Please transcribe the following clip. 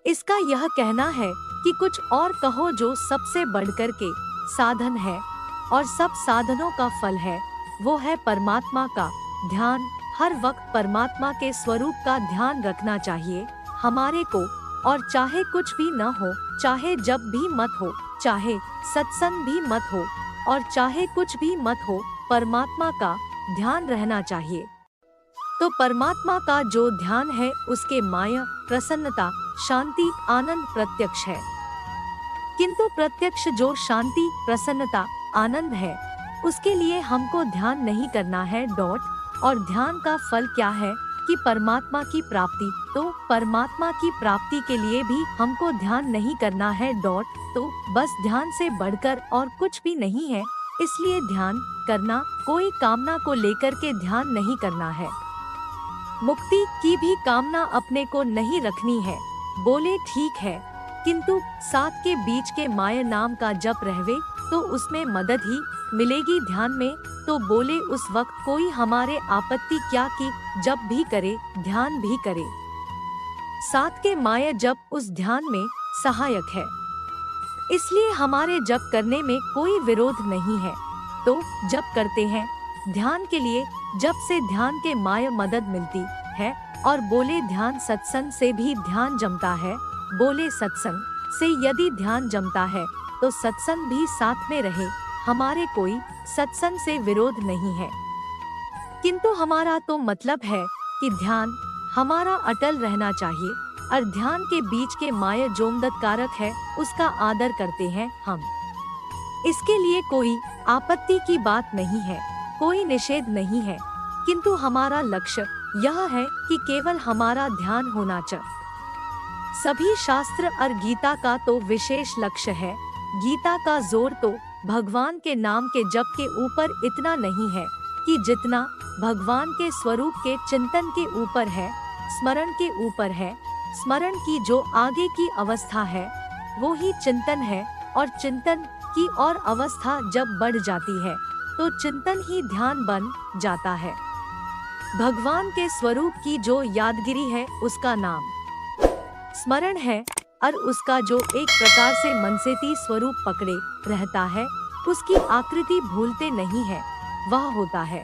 इसका यह कहना है कि कुछ और कहो जो सबसे बढ़कर के साधन है और सब साधनों का फल है, वो है परमात्मा का ध्यान। हर वक्त परमात्मा के स्वरूप का ध्यान रखना चाहिए हमारे को, और चाहे कुछ भी न हो, चाहे जब भी मत हो, चाहे सत्संग भी मत हो, और चाहे कुछ भी मत हो, परमात्मा का ध्यान रहना चाहिए। तो परमात्मा का जो ध्यान है उसके माया, प्रसन्नता, शांति, आनंद प्रत्यक्ष है। किंतु प्रत्यक्ष जो शांति, प्रसन्नता, आनंद है, उसके लिए हमको ध्यान नहीं करना है। और ध्यान का फल क्या है कि परमात्मा की प्राप्ति। तो परमात्मा की प्राप्ति के लिए भी हमको ध्यान नहीं करना है। तो बस ध्यान से बढ़कर और कुछ भी नहीं है। इसलिए ध्यान करना कोई कामना को लेकर के ध्यान नहीं करना है। मुक्ति की भी कामना अपने को नहीं रखनी है। बोले ठीक है, किंतु साथ के बीच के माया नाम का जप रहवे तो उसमें मदद ही मिलेगी ध्यान में। तो बोले उस वक्त कोई हमारे आपत्ति क्या कि जप भी करे, ध्यान भी करे। साथ के माया जप उस ध्यान में सहायक है, इसलिए हमारे जप करने में कोई विरोध नहीं है। तो जप करते हैं ध्यान के लिए, जप से ध्यान के माया मदद मिलती है। और बोले ध्यान सत्संग से भी ध्यान जमता है। बोले सत्संग से यदि ध्यान जमता है तो सत्संग भी साथ में रहे, हमारे कोई सत्संग से विरोध नहीं है। किंतु हमारा तो मतलब है कि ध्यान हमारा अटल रहना चाहिए, और ध्यान के बीच के माया जो मदद कारक है उसका आदर करते हैं हम। इसके लिए कोई आपत्ति की बात नहीं है, कोई निषेध नहीं है। किंतु हमारा लक्ष्य यह है कि केवल हमारा ध्यान होना चाहिए। सभी शास्त्र और गीता का तो विशेष लक्ष्य है। गीता का जोर तो भगवान के नाम के जप के ऊपर इतना नहीं है कि जितना भगवान के स्वरूप के चिंतन के ऊपर है, स्मरण के ऊपर है। स्मरण की जो आगे की अवस्था है वो ही चिंतन है, और चिंतन की और अवस्था जब बढ़ जाती है तो चिंतन ही ध्यान बन जाता है। भगवान के स्वरूप की जो यादगिरी है उसका नाम स्मरण है, और उसका जो एक प्रकार से मनसेती स्वरूप पकड़े रहता है, उसकी आकृति भूलते नहीं है, वह होता है